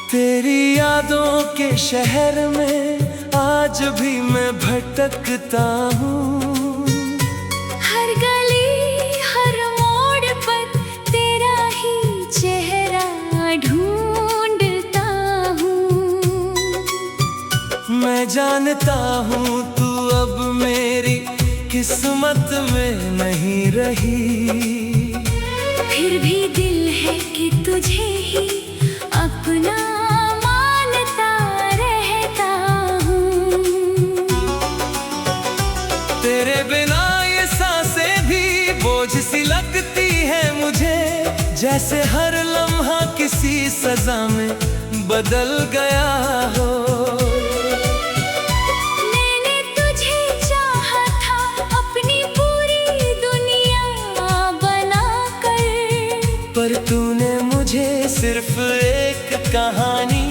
तेरी यादों के शहर में आज भी मैं भटकता हूँ। हर गली हर मोड़ पर तेरा ही चेहरा ढूंढता हूँ। मैं जानता हूँ तू अब मेरी किस्मत में नहीं रही, फिर भी दिल है कि तुझे ही अपना मानता रहता हूँ। तेरे बिना ये सांसें भी बोझ सी लगती है मुझे, जैसे हर लम्हा किसी सजा में बदल गया हो। मैंने तुझे चाहा था अपनी पूरी दुनिया बनाकर, पर तूने मुझे सिर्फ एक कहानी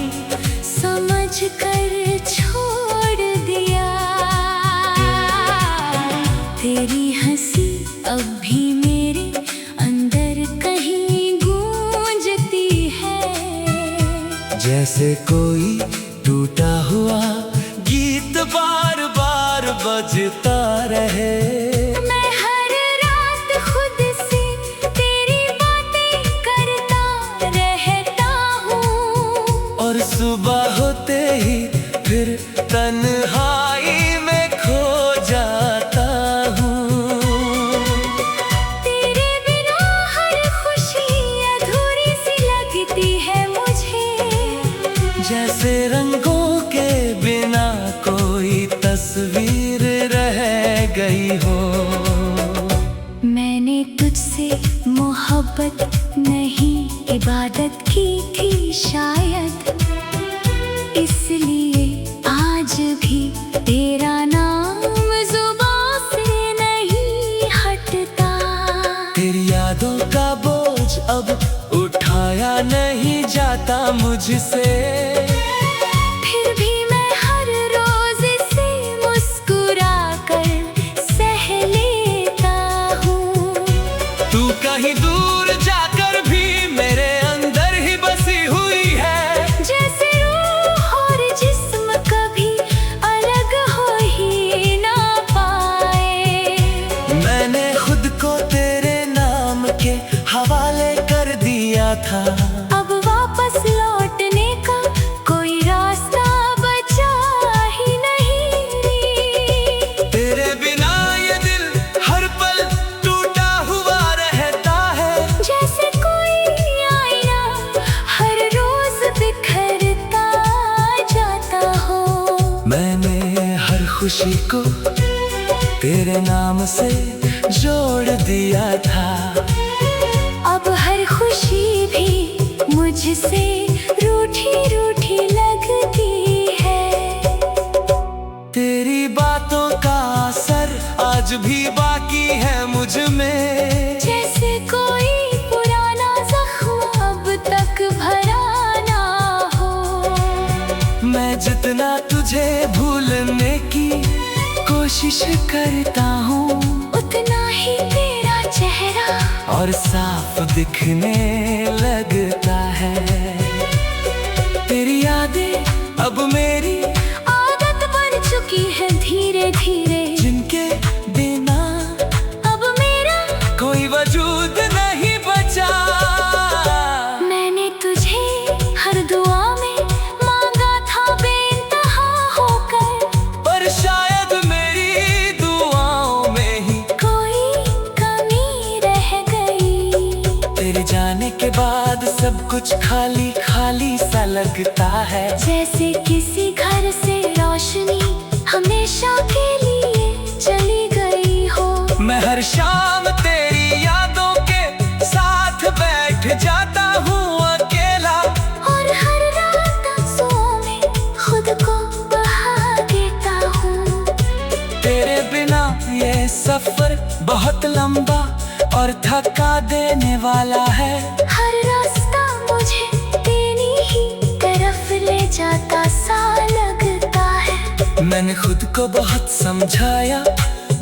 समझ कर छोड़ दिया। तेरी हंसी अब भी मेरे अंदर कहीं गूंजती है, जैसे कोई टूटा हुआ गीत बार बार बजता रहे। मैं हर रात खुद से तेरी बातें करता रहता हूँ, और सुबह होते ही फिर तन्हाई में खो जाता हूँ। तेरे बिना हर खुशी अधूरी सी लगती है मुझे, जैसे रंगों के बिना कोई तस्वीर रह गई हो। मैंने तुझसे मोहब्बत नहीं इबादत की थी शायद, इसलिए आज भी तेरा नाम जुबां से नहीं हटता। तेरी यादों का बोझ अब उठाया नहीं जाता मुझसे, फिर भी मैं हर रोज इसे मुस्कुरा कर सह लेता हूँ। तू कहीं दूर जाकर भी मेरे अंदर ही बसी हुई है, जैसे रूह और जिस्म कभी अलग हो ही ना पाए। मैंने खुद को तेरे नाम के हवाले कर दिया था, अब वापस लौटने का कोई रास्ता बचा ही नहीं। तेरे बिना ये दिल हर पल टूटा हुआ रहता है, जैसे कोई आईना हर रोज बिखरता जाता हो। मैंने हर खुशी को तेरे नाम से जोड़ दिया था, अब हर खुशी भी मुझसे रूठी रूठी लगती है। तेरी बातों का असर आज भी बाकी है मुझ में, जैसे कोई पुराना जख्म अब तक भरा ना हो। मैं जितना तुझे भूलने की कोशिश करता हूँ, उतना ही तेरा चेहरा और साफ दिखने लगता है। तेरी यादें अब मेरी आदत बन चुकी है धीरे धीरे, जिनके बिना अब मेरा कोई वजूद नहीं बचा। मैंने तुझे हर दुआ में मांगा था बेइंतहा होकर, पर शायद मेरी दुआओं में ही कोई कमी रह गई। तेरे जाने के बाद सब कुछ खाली खाली सा लगता है, जैसे किसी घर से रोशनी हमेशा के लिए चली गई हो। मैं हर शाम तेरी यादों के साथ बैठ जाता हूँ अकेला, और हर रात आंसुओं में खुद को बहा देता हूँ। तेरे बिना ये सफर सफर बहुत लंबा और थका देने वाला है। हर रास्ता मुझे तेरी ही तरफ ले जाता सा लगता है। मैंने खुद को बहुत समझाया,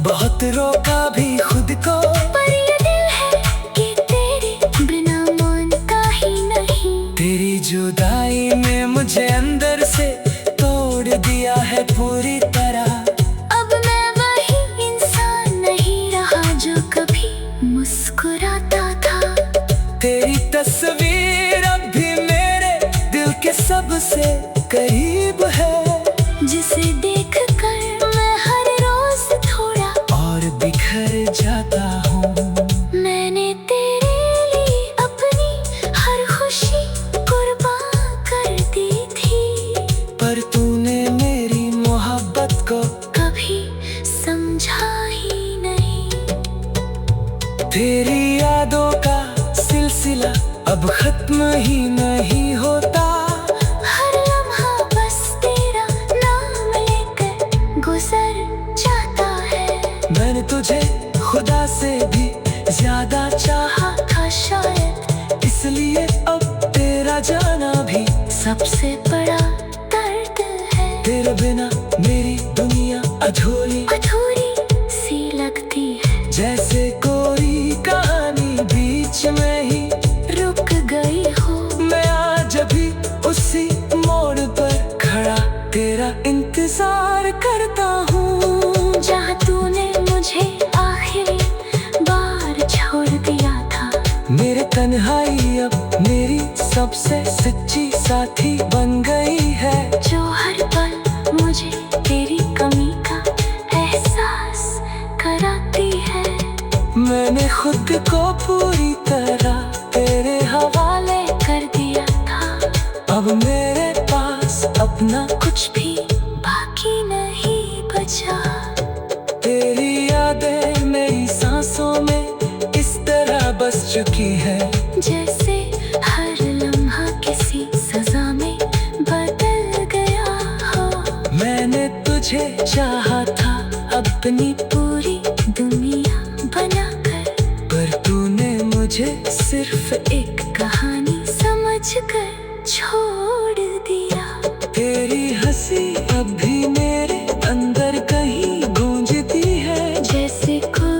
बहुत रोका भी खुद को, पर ये दिल है कि तेरे बिना मानता ही नहीं। तेरी जुदाई ने मुझे अंदर से तोड़ दिया है पूरी तरह। अब मैं वही इंसान नहीं रहा जो कभी मुस्कुराता था। तेरी तस्वीर अब भी मेरे दिल के सबसे करीब है, जिसे देख कर मैं हर रोज थोड़ा और बिखर जाता हूँ। मैंने तेरे लिए अपनी हर खुशी कुर्बान कर दी थी, पर तूने मेरी मोहब्बत को कभी समझा ही नहीं। तेरी यादों का सिलसिला अब खत्म ही नहीं होता। हर लम्हा बस तेरा नाम लेकर गुजर जाता है। मैंने तुझे खुदा से भी ज्यादा चाहा था शायद, इसलिए अब तेरा जाना भी सबसे बड़ा दर्द है। तेरे बिना मेरी दुनिया अधूरी अधूरी सी लगती है, जैसे कोई कहानी बीच में ही रुक गई हो। मैं आज भी उसी मोड़ पर खड़ा तेरा इंतजार करता हूँ, जहाँ तूने मुझे आखिरी बार छोड़ दिया था। मेरे तन्हाई अब मेरी सबसे सच्ची साथी बन गई है, जो हर पल मुझे तेरी कमी का एहसास कराती है। मैंने खुद को पूरी तरह तेरे हवाले कर दिया था, अब मेरे पास अपना कुछ भी बाकी नहीं बचा। तेरी यादें मेरी सांसों में इस तरह बस चुकी है, जैसे हर लम्हा किसी सजा में बदल गया हो। मैंने तुझे चाहा था अपनी पूरी दुनिया बनाकर, पर तूने मुझे सिर्फ एक कहानी समझकर छोड़ दिया। तेरी हंसी अब भी मेरे अंदर कहीं गूंजती है, जैसे कोई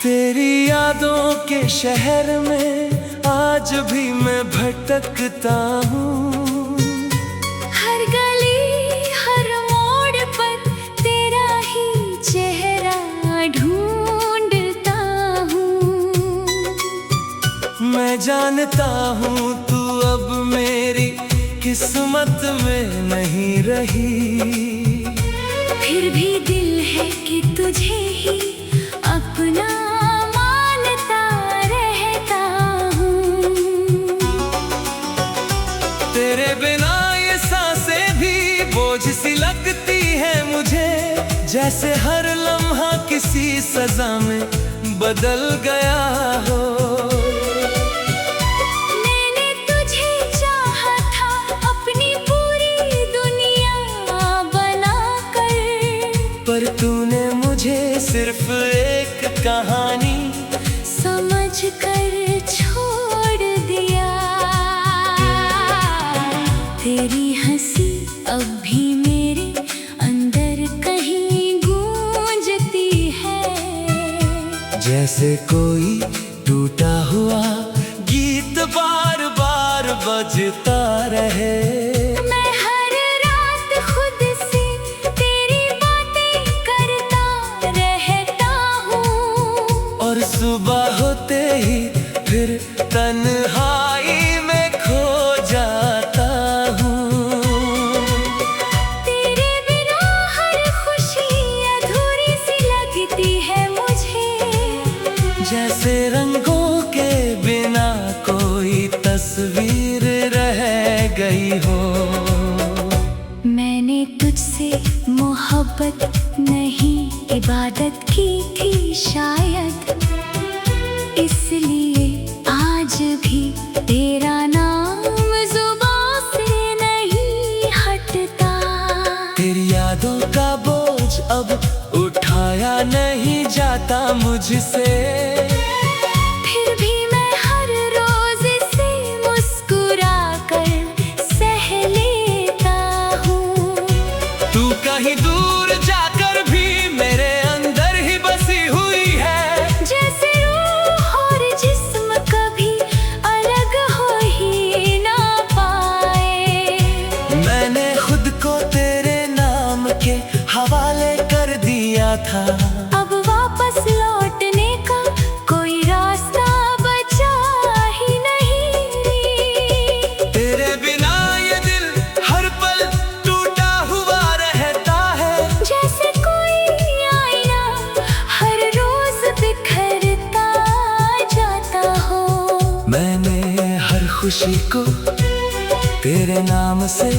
तेरी यादों के शहर में आज भी मैं भटकता हूँ। हर गली हर मोड़ पर तेरा ही चेहरा ढूंढता हूँ। मैं जानता हूँ तू अब मेरी किस्मत में नहीं रही, फिर भी दिल है कि तुझे ही अपना मानता रहता हूँ। तेरे बिना ये सांसें भी बोझ सी लगती है मुझे, जैसे हर लम्हा किसी सजा में बदल गया हो। मैंने तुझे चाहा था अपनी पूरी दुनिया बनाकर, पर तूने मुझे सिर्फ एक कहानी समझ कर छोड़ दिया। तेरी हंसी अब भी मेरे अंदर कहीं गूंजती है, जैसे कोई टूटा हुआ गीत बार बार बजता रहे। मैं हर रात खुद से तेरी बातें करता रहता हूँ, और सुबह होते ही फिर तन्हाई में खो जाता हूँ। मोहब्बत नहीं इबादत की थी शायद, इसलिए आज भी तेरा नाम जुबां से नहीं हटता। तेरी यादों का बोझ अब उठाया नहीं जाता मुझसे, फिर भी मैं हर रोज इसे मुस्कुरा कर सह लेता हूँ। तू कहीं दूर जाकर भी मेरे अंदर ही बसी हुई है, जैसे रूह और जिस्म कभी अलग हो ही ना पाए। मैंने खुद को तेरे नाम के हवाले कर दिया था, अब वापस लौटने का कोई रास्ता बचा ही नहीं। तेरे बिना ये दिल हर पल टूटा हुआ रहता है, जैसे कोई आईना हर रोज बिखरता जाता हो। मैंने हर खुशी को तेरे नाम से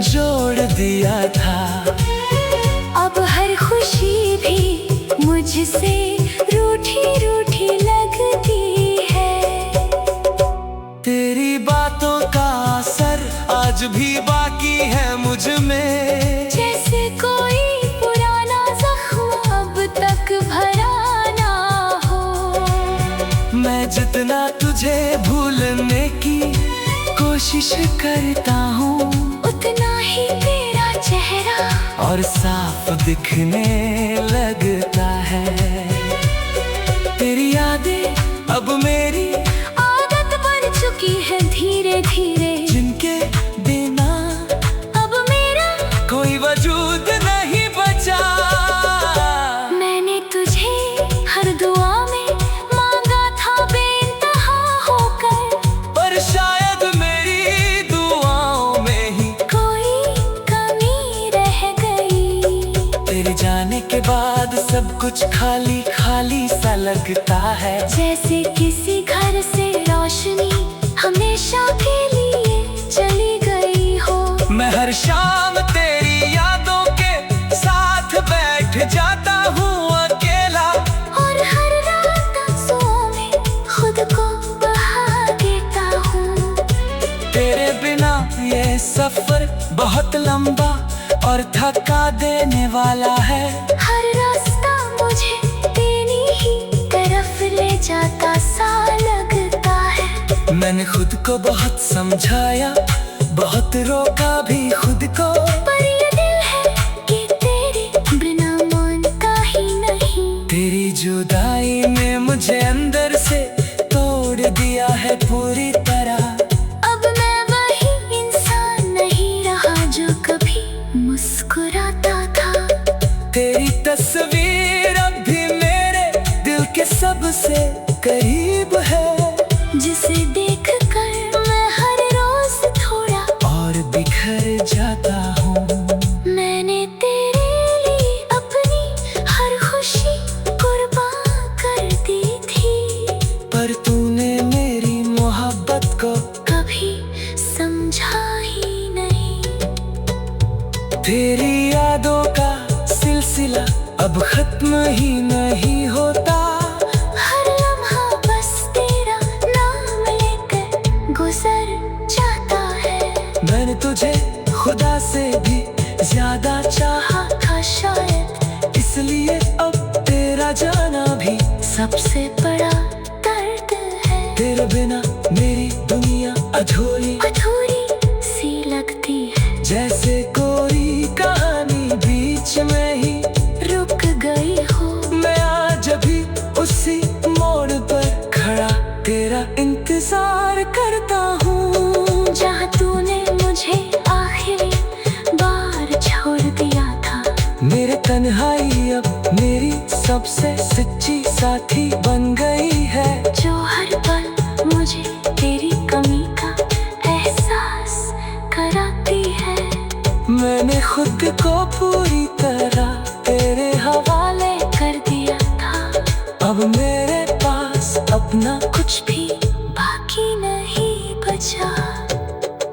जोड़ दिया था, अब हर खुशी भी मुझसे रूठी रूठी लगती है। तेरी बातों का असर आज भी बाकी है मुझ में, जैसे कोई पुराना जख्म अब तक भरा ना हो। मैं जितना तुझे भूलने की कोशिश करता हूँ, उतना ही तेरा चेहरा और साफ दिखने लगता है। तेरी यादें अब मेरी आदत बन चुकी है धीरे धीरे, जिनके बिना अब मेरा कोई वजूद नहीं बचा। मैंने तुझे हर दुआ में मांगा था बेइंतहा होकर, पर शायद मेरी दुआओं में ही कोई कमी रह गई। तेरे जाने के बाद सब कुछ खाली खाली सा लगता है, जैसे किसी घर से रोशनी हमेशा के लिए चली गई हो। मैं हर शाम तेरी यादों के साथ बैठ जाता हूँ अकेला, और हर रात आंसुओं में खुद को बहा देता हूँ। तेरे बिना ये सफर बहुत लंबा और थका देने वाला है। हर रास्ता मुझे तेरी ही तरफ ले जाता सा लगता है। मैंने खुद को बहुत समझाया, बहुत रोका भी खुद को, पर ये दिल है कि तेरे बिना मानता ही नहीं। तेरी जुदाई ने मुझे अंदर से तोड़ दिया है पूरी तरह। अब मैं वही इंसान नहीं रहा जो कभी मुस्कुराता था। तेरी तस्वीर अब भी मेरे दिल के सबसे करीब है, जिसे देखकर मैं हर रोज थोड़ा और बिखर जाता हूँ। मैंने तेरे लिए अपनी हर खुशी कुर्बान कर दी थी, पर तूने मेरी मोहब्बत को कभी समझा ही नहीं। तेरी यादों का सिलसिला अब खत्म ही नहीं होता, हर लम्हा बस तेरा नाम लेकर गुजर जाता है। मैंने तुझे खुदा से भी ज्यादा चाहा था शायद, इसलिए अब तेरा जाना भी सबसे बड़ा दर्द है। तेरे बिना मेरी दुनिया अधूरी अधूरी सी लगती है, जैसे कोई कहानी बीच में ही रुक गई हो। मैं आज भी उसी मोड़ पर खड़ा तेरा इंतजार करता हूँ, जहाँ तूने मुझे आखिरी बार छोड़ दिया था। मेरे तन्हाई अब मेरी सबसे सच्ची साथी बन गई है, जो हर पल मुझे तेरी कमी का एहसास कराती है। मैंने खुद को पूरी तरह तेरे हवाले कर दिया था, अब मेरे पास अपना कुछ भी बाकी नहीं बचा।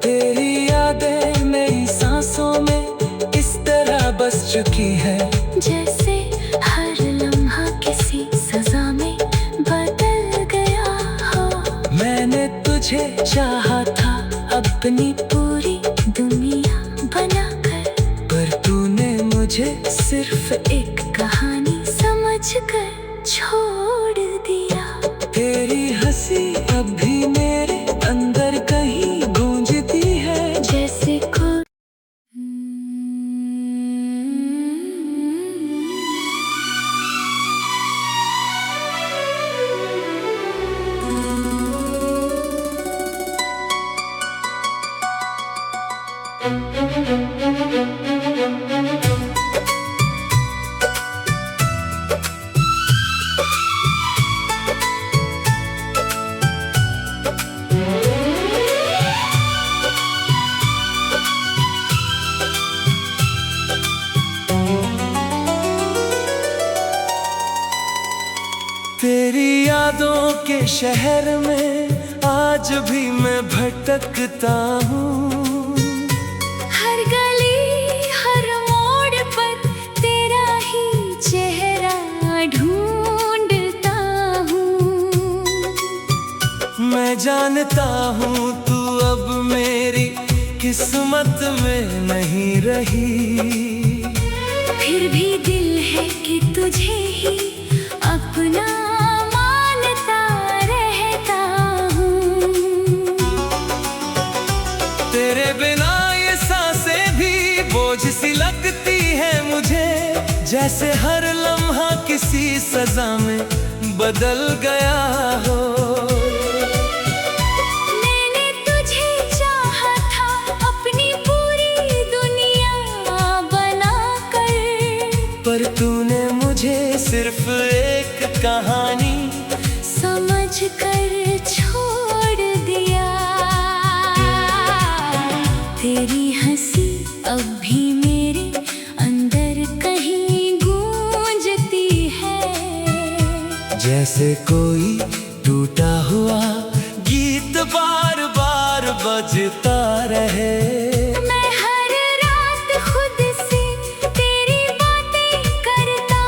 तेरी यादें मेरी सांसों में इस तरह बस बस चुकी है। जैसे हर लम्हा किसी सजा में बदल गया हो। मैंने तुझे चाहा था अपनी पूरी दुनिया बनाकर, पर तूने मुझे सिर्फ एक कहानी समझकर छोड़ दिया। तेरी हंसी अब भी मेरे अंदर कहीं गूंजती है। जैसे कोई तेरी यादों के शहर में आज भी मैं भटकता हूँ। हर गली हर मोड़ पर तेरा ही चेहरा ढूंढता हूँ। मैं जानता हूँ तू अब मेरी किस्मत में नहीं रही। फिर भी दिल है कि तुझे ही अपना मानता रहता हूँ। तेरे बिना ये सांसें भी बोझ सी लगती है मुझे। जैसे हर लम्हा किसी सजा में बदल गया हो। मैंने तुझे चाहा था अपनी पूरी दुनिया बनाकर, पर तूने मुझे सिर्फ एक कहानी समझकर छोड़ दिया। तेरी हंसी अब भी मेरे अंदर कहीं गूंजती है। जैसे कोई टूटा हुआ गीत बार बार बजता रहे। मैं हर रात खुद से तेरी बातें करता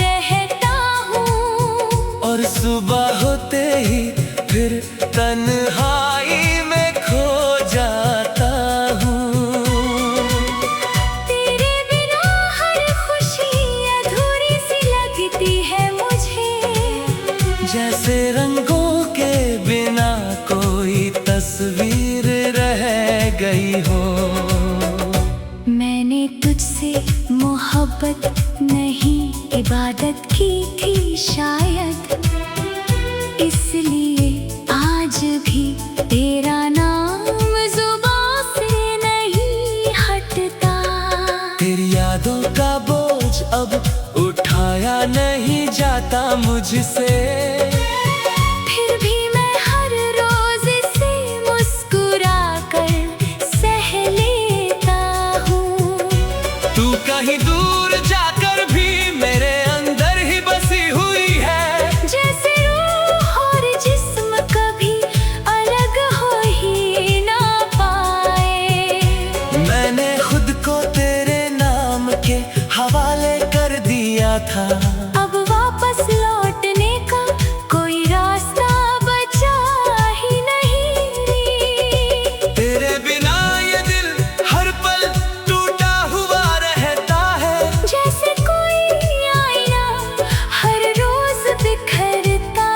रहता हूँ। और सुबह होते ही फिर तन्हाई में खो जाता हूँ। तेरे बिना हर खुशी अधूरी सी लगती है मुझे। जैसे रंगों के बिना कोई तस्वीर रह गई हो। मैंने तुझसे मोहब्बत नहीं इबादत की थी शायद, इसलिए आज भी तेरा नाम जुबां से नहीं हटता। तेरी यादों का बोझ अब उठाया नहीं जाता मुझसे। फिर भी मैं हर रोज से मुस्कुरा कर सह लेता हूँ। तू कहीं दूर जाकर भी मेरे अंदर ही बसी हुई है। जैसे रूह और जिस्म कभी अलग हो ही ना पाए। मैंने खुद को तेरे नाम के हवाले कर दिया था। अब वापस लौटने का कोई रास्ता बचा ही नहीं। तेरे बिना ये दिल हर पल टूटा हुआ रहता है। जैसे कोई आईना हर रोज बिखरता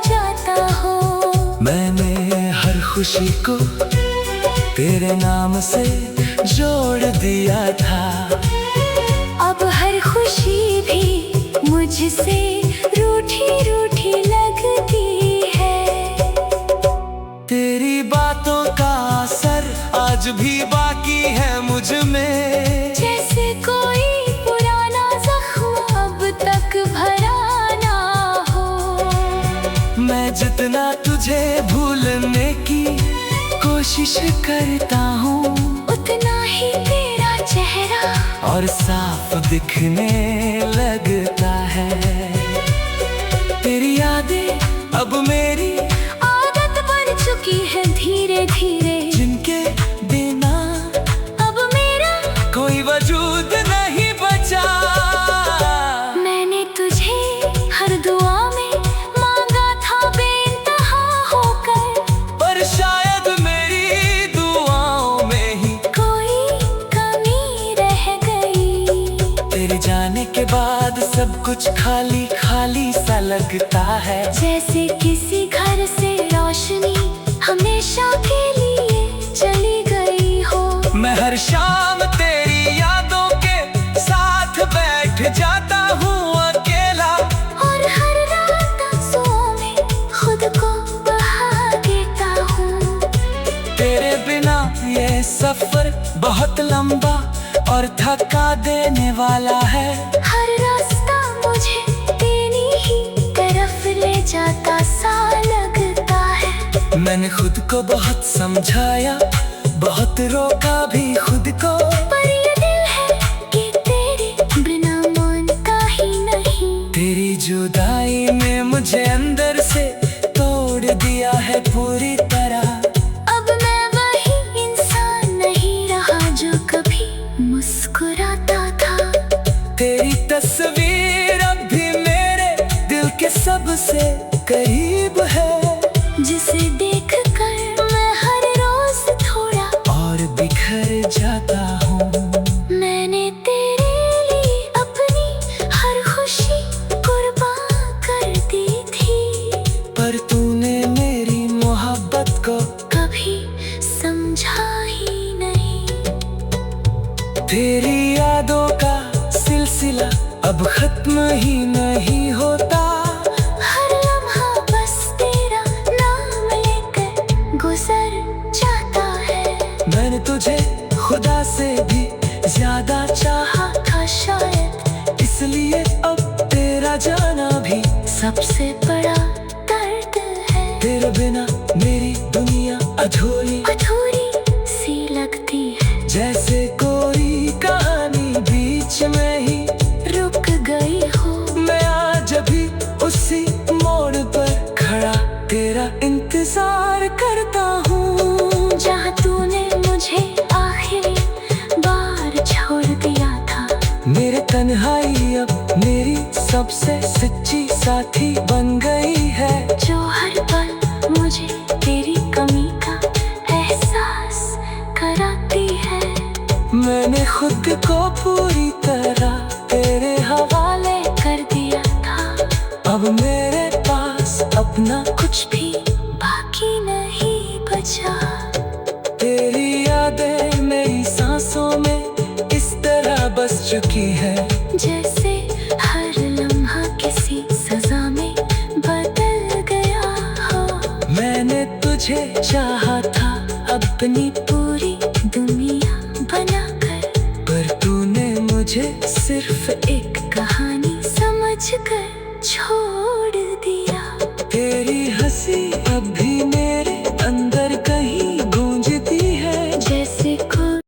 जाता हो। मैंने हर खुशी को तेरे नाम से जोड़ दिया था। अब हर खुशी भी मुझसे रूठी रूठी लगती है। तेरी बातों का असर आज भी बाकी है मुझ में। जैसे कोई पुराना जख्म अब तक भरा ना हो। मैं जितना तुझे भूलने की कोशिश करता हूँ, उतना ही तेरा चेहरा और साफ दिखने लगता है। तेरी यादें अब मेरी आदत बन चुकी है धीरे धीरे। जिनके बिना अब मेरा कोई वजूद नहीं के बाद सब कुछ खाली खाली सा लगता है। जैसे किसी घर से रोशनी हमेशा के लिए चली गई हो। मैं हर शाम तेरी यादों के साथ बैठ जाता हूँ अकेला, और हर रात आंसुओं में खुद को बहा देता हूँ। तेरे बिना ये सफर बहुत लंबा और थका देने वाला है। हर रास्ता मुझे तेरी ही तरफ ले जाता सा लगता है। मैंने खुद को बहुत समझाया, बहुत रोका भी खुद को, पर ये दिल है कि तेरे बिना मानता ही नहीं। तेरी जुदाई ने मुझे अंदर से तोड़ दिया है पूरी तरह। अब मैं वही इंसान नहीं रहा जो कभी मुस्कुराता था। तेरी तस्वीर अब भी मेरे दिल के सबसे करीब है, जिसे देखकर मैं हर रोज थोड़ा और बिखर जाता हूँ। मैंने तेरे लिए अपनी हर खुशी कुर्बान कर दी थी, पर तूने मेरी मोहब्बत को कभी समझा ही नहीं। तेरी यादों का सिलसिला अब खत्म ही नहीं होता। हर लम्हा बस तेरा नाम लेकर गुजर जाता है। मैंने तुझे खुदा से भी ज्यादा चाहा था शायद, इसलिए अब तेरा जाना भी सबसे बड़ा दर्द है। तेरे बिना मेरी दुनिया अधूरी अधूरी सी लगती है, जैसे कोई कहानी बीच में ही रुक गई हो। मैं आज भी उसी मोड़ पर खड़ा तेरा इंतजार करता हूँ, जहाँ तूने मुझे आखिरी बार छोड़ दिया था। मेरे तन्हाई अब मेरी सबसे सच्ची साथी बन गई है, जो हर पल मुझे तेरी कमी का एहसास कराती है। मैंने खुद को पूरी तरह तेरे हवाले कर दिया था, अब मेरे पास अपना कुछ भी बाकी नहीं बचा। तेरी यादें मेरी सांसों में इस तरह बस चुकी है, जैसे हर लम्हा किसी सजा में बदल गया हो। मैंने तुझे चाहा था अपनी पूरी दुनिया बनाकर, पर तूने मुझे सिर्फ एक कहानी समझकर